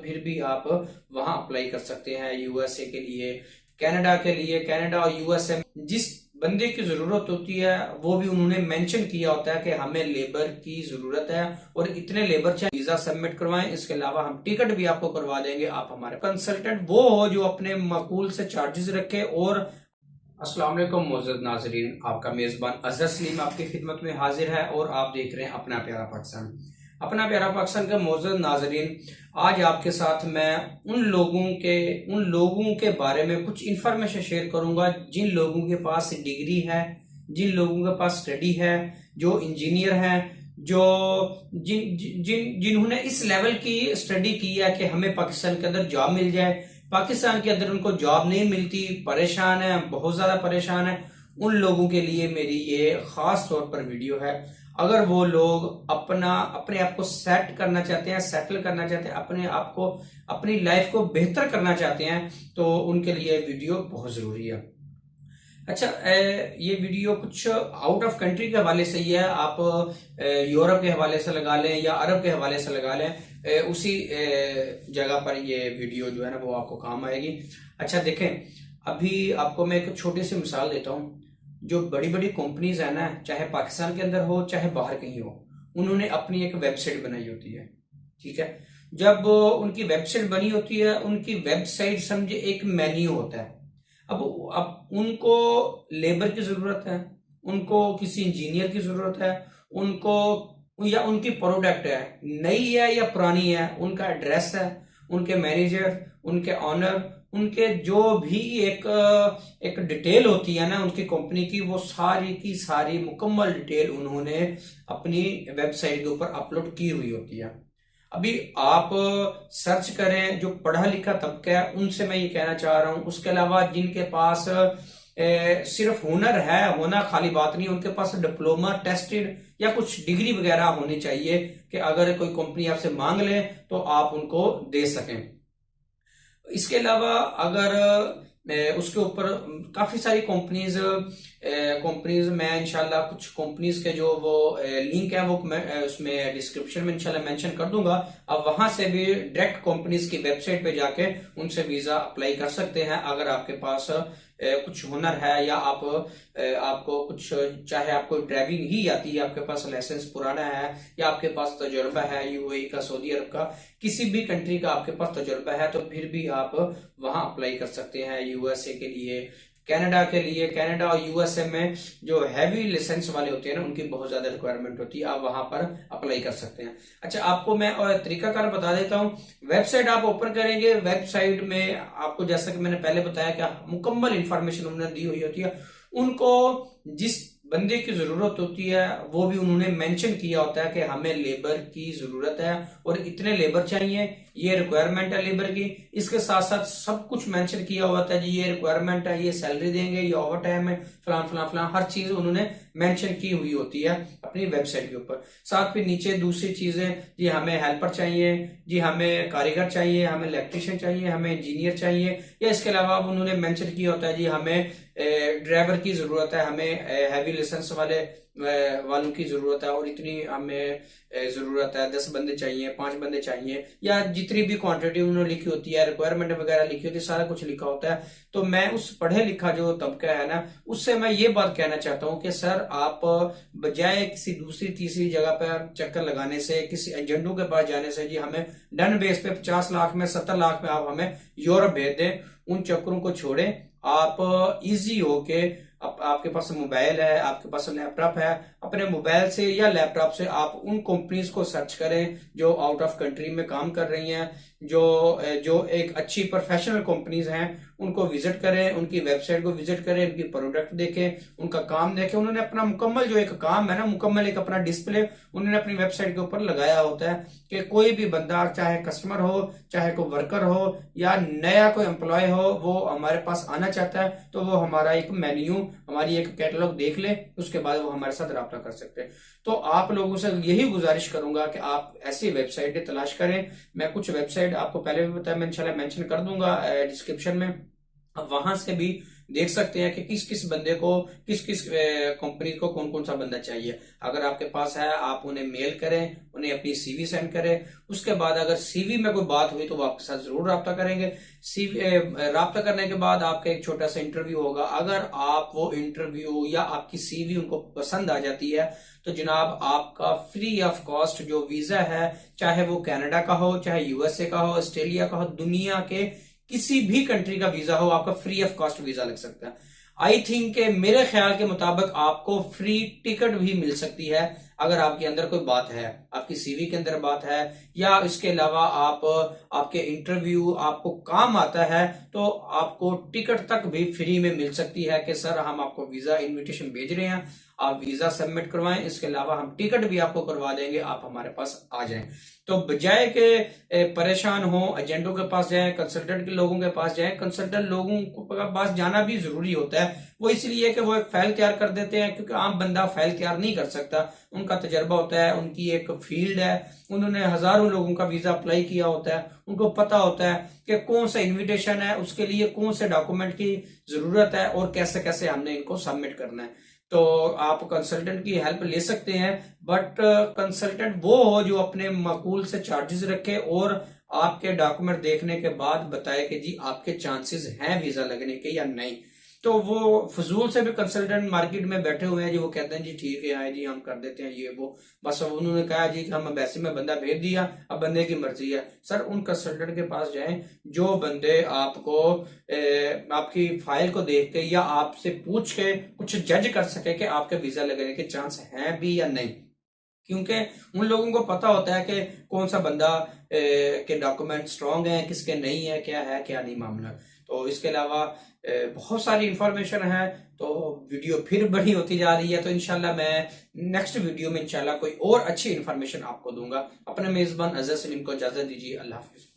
फिर भी आप वहां अप्लाई कर सकते हैं। यूएसए के लिए, कनाडा के लिए, कनाडा और यूएसए जिस बंदे की जरूरत होती है वो भी उन्होंने मेंशन किया होता है कि हमें लेबर की जरूरत है और इतने लेबर चाहिए। वीजा सबमिट करवाएं, इसके अलावा हम टिकट भी आपको करवा देंगे। आप हमारे कंसल्टेंट वो हो जो अपने माकूल से चार्जेस रखे। और अस्सलाम वालेकुम मोअज़्ज़ज़ नाज़रीन, आपका मेज़बान अज़हर सलीम आपकी खिदमत में हाजिर है और आप देख रहे हैं अपना प्यारा पाकिस्तान। अपना प्यारा पाकिस्तान के मोअज़्ज़ज़ नाज़रीन, आज आपके साथ मैं उन लोगों के बारे में कुछ इंफॉर्मेशन शेयर करूंगा जिन लोगों के पास डिग्री है, जिन लोगों के पास स्टडी है, जो इंजीनियर हैं, जो जिन्होंने इस लेवल की स्टडी की है कि हमें पाकिस्तान के अंदर जॉब मिल जाए। पाकिस्तान के अंदर उनको जॉब नहीं मिलती, परेशान है, बहुत ज्यादा परेशान है। उन लोगों के लिए मेरी ये खास तौर पर वीडियो है। अगर वो लोग अपने आप को सेट करना चाहते हैं, सेटल करना चाहते हैं, अपने आप को, अपनी लाइफ को बेहतर करना चाहते हैं, तो उनके लिए वीडियो बहुत जरूरी है। अच्छा, ये वीडियो कुछ आउट ऑफ कंट्री के हवाले से ही है। आप यूरोप के हवाले से लगा लें या अरब के हवाले से लगा लें, उसी जगह पर ये वीडियो जो है ना वो आपको काम आएगी। अच्छा देखें, अभी आपको मैं एक छोटी सी मिसाल देता हूँ। जो बड़ी बड़ी कंपनीज है ना, चाहे पाकिस्तान के अंदर हो चाहे बाहर कहीं हो, उन्होंने अपनी एक वेबसाइट बनाई होती है। ठीक है, जब उनकी वेबसाइट बनी होती है, उनकी वेबसाइट समझे एक मेन्यू होता है। अब उनको लेबर की जरूरत है, उनको किसी इंजीनियर की जरूरत है, उनको या उनकी प्रोडक्ट है, नई है या पुरानी है, उनका एड्रेस है, उनके मैनेजर, उनके ऑनर, उनके जो भी एक डिटेल होती है ना उनकी कंपनी की, वो सारी की सारी मुकम्मल डिटेल उन्होंने अपनी वेबसाइट के ऊपर अपलोड की हुई होती है। अभी आप सर्च करें, जो पढ़ा लिखा तबका है उनसे मैं ये कहना चाह रहा हूं। उसके अलावा जिनके पास सिर्फ हुनर है, होना खाली बात नहीं, उनके पास डिप्लोमा, टेस्टेड या कुछ डिग्री वगैरह होनी चाहिए कि अगर कोई कंपनी आपसे मांग ले तो आप उनको दे सकें। इसके अलावा अगर उसके ऊपर काफी सारी कंपनीज मैं इंशाल्लाह कुछ कंपनीज के जो वो लिंक है वो मैं उसमें डिस्क्रिप्शन में इंशाल्लाह मेंशन कर दूंगा। अब वहां से भी डायरेक्ट कंपनीज की वेबसाइट पे जाके उनसे वीजा अप्लाई कर सकते हैं। अगर आपके पास कुछ हुनर है या आपको कुछ, चाहे आपको ड्राइविंग ही आती है, आपके पास लाइसेंस पुराना है या आपके पास तजुर्बा है यूएई का, सऊदी अरब का, किसी भी कंट्री का आपके पास तजुर्बा है, तो फिर भी आप वहां अप्लाई कर सकते हैं। यूएसए के लिए, कनाडा के लिए, कनाडा और यूएसए में जो हैवी लाइसेंस वाले होते हैं ना उनकी बहुत ज्यादा रिक्वायरमेंट होती है, आप वहां पर अप्लाई कर सकते हैं। अच्छा, आपको मैं और तरीकाकार बता देता हूं। वेबसाइट आप ओपन करेंगे, वेबसाइट में आपको जैसा कि मैंने पहले बताया कि मुकम्मल इंफॉर्मेशन उन्होंने दी हुई होती है। उनको जिस बंदे की जरूरत होती है वो भी उन्होंने मेंशन किया होता है कि हमें लेबर की जरूरत है और इतने लेबर चाहिए, ये रिक्वायरमेंट है लेबर की। इसके साथ साथ सब कुछ मेंशन किया हुआ था जी, ये रिक्वायरमेंट है, ये सैलरी देंगे, ये ओवर टाइम है, फलान फलान फलान, हर चीज उन्होंने मेंशन की हुई होती है अपनी वेबसाइट के ऊपर। साथ फिर नीचे दूसरी चीजें, जी हमें हेल्पर चाहिए, जी हमें कारीगर चाहिए, हमें इलेक्ट्रिशियन चाहिए, हमें इंजीनियर चाहिए, या इसके अलावा उन्होंने मेंशन किया होता है जी हमें ड्राइवर की जरूरत है, हमें हैवी लाइसेंस वालों की जरूरत है और इतनी हमें जरूरत है, 10 बंदे चाहिए, 5 बंदे चाहिए, या जितनी भी क्वांटिटी उन्होंने लिखी होती है, रिक्वायरमेंट वगैरह लिखी होती है, सारा कुछ लिखा होता है। तो मैं उस पढ़े लिखा जो तबका है ना उससे मैं ये बात कहना चाहता हूँ कि सर, आप बजाय किसी दूसरी तीसरी जगह पर चक्कर लगाने से, किसी एजेंटों के पास जाने से, जी हमें डन बेस पे 50 लाख में, 70 लाख में आप हमें यूरोप भेज दें, उन चक्करों को छोड़ें। आप इजी होके, आपके पास मोबाइल है, आपके पास लैपटॉप है, अपने मोबाइल से या लैपटॉप से आप उन कंपनीज को सर्च करें जो आउट ऑफ कंट्री में काम कर रही हैं, जो एक अच्छी प्रोफेशनल कंपनीज हैं, उनको विजिट करें, उनकी वेबसाइट को विजिट करें, उनकी प्रोडक्ट देखें, उनका काम देखें। उन्होंने अपना मुकम्मल जो एक काम है ना, मुकम्मल एक अपना डिस्प्ले उन्होंने अपनी वेबसाइट के ऊपर लगाया होता है कि कोई भी बंदा, चाहे कस्टमर हो, चाहे कोई वर्कर हो या नया कोई एम्प्लॉय हो, वो हमारे पास आना चाहता है तो वो हमारा एक मेन्यू, हमारी एक कैटलॉग देख ले, उसके बाद वो हमारे साथ राब्ता कर सकते हैं। तो आप लोगों से यही गुजारिश करूंगा कि आप ऐसी वेबसाइटें तलाश करें। मैं कुछ वेबसाइट आपको पहले भी बताया, मैं इंशाल्लाह मेंशन कर दूंगा डिस्क्रिप्शन में। अब वहां से भी देख सकते हैं कि किस किस बंदे को, किस किस कंपनी को कौन कौन सा बंदा चाहिए। अगर आपके पास है, आप उन्हें मेल करें, उन्हें अपनी सीवी सेंड करें। उसके बाद अगर सीवी में कोई बात हुई तो वो आपके साथ जरूर रब्ता करेंगे। सीवी रब्ता करने के बाद आपका एक छोटा सा इंटरव्यू होगा। अगर आप वो इंटरव्यू या आपकी सीवी उनको पसंद आ जाती है तो जनाब आपका फ्री ऑफ कॉस्ट जो वीजा है, चाहे वो कनाडा का हो, चाहे यूएसए का हो, ऑस्ट्रेलिया का हो, दुनिया के किसी भी कंट्री का वीजा हो, आपका फ्री ऑफ कॉस्ट वीजा लग सकता है। आई थिंक मेरे ख्याल के मुताबिक आपको फ्री टिकट भी मिल सकती है अगर आपके अंदर कोई बात है, आपकी सीवी के अंदर बात है, या इसके अलावा आप आपके इंटरव्यू आपको काम आता है तो आपको टिकट तक भी फ्री में मिल सकती है कि सर हम आपको वीजा इनविटेशन भेज रहे हैं, आप वीजा सबमिट करवाएं, इसके अलावा हम टिकट भी आपको करवा देंगे, आप हमारे पास आ जाएं। तो बजाय के परेशान हो एजेंटों के पास जाएं, कंसल्टेंट के लोगों के पास जाएं। कंसल्टेंट लोगों के पास जाना भी जरूरी होता है, वो इसलिए कि वो एक फाइल तैयार कर देते हैं, क्योंकि आम बंदा फाइल तैयार नहीं कर सकता। उनका तजर्बा होता है, उनकी एक फील्ड है, उन्होंने हजारों लोगों का वीजा अप्लाई किया होता है, उनको पता होता है कि कौन सा इन्विटेशन है, उसके लिए कौन से डॉक्यूमेंट की जरूरत है और कैसे कैसे हमने इनको सबमिट करना है। तो आप कंसल्टेंट की हेल्प ले सकते हैं, बट कंसल्टेंट वो हो जो अपने माकूल से चार्जेस रखे और आपके डॉक्यूमेंट देखने के बाद बताए कि जी आपके चांसेस हैं वीजा लगने के या नहीं। तो वो फजूल से भी कंसल्टेंट मार्केट में बैठे हुए हैं जी, वो कहते हैं जी ठीक है आए जी हम कर देते हैं ये वो, बस अब उन्होंने कहा जी कि हम एम्बेसी में बंदा भेज दिया, अब बंदे की मर्जी है। सर उन कंसल्टेंट के पास जाएं जो बंदे आपको आपकी फाइल को देख के या आपसे पूछ के कुछ जज कर सके कि आपके वीजा लगने के चांस हैं भी या नहीं, क्योंकि उन लोगों को पता होता है कि कौन सा बंदा के डॉक्यूमेंट स्ट्रांग है, किसके नहीं है, क्या है क्या नहीं मामला। तो इसके अलावा बहुत सारी इंफॉर्मेशन है, तो वीडियो फिर बड़ी होती जा रही है। तो इंशाल्लाह मैं नेक्स्ट वीडियो में इंशाल्लाह कोई और अच्छी इंफॉर्मेशन आपको दूंगा। अपने मेजबान अजहर सलीम को इजाजत दीजिए। अल्लाह हाफिज।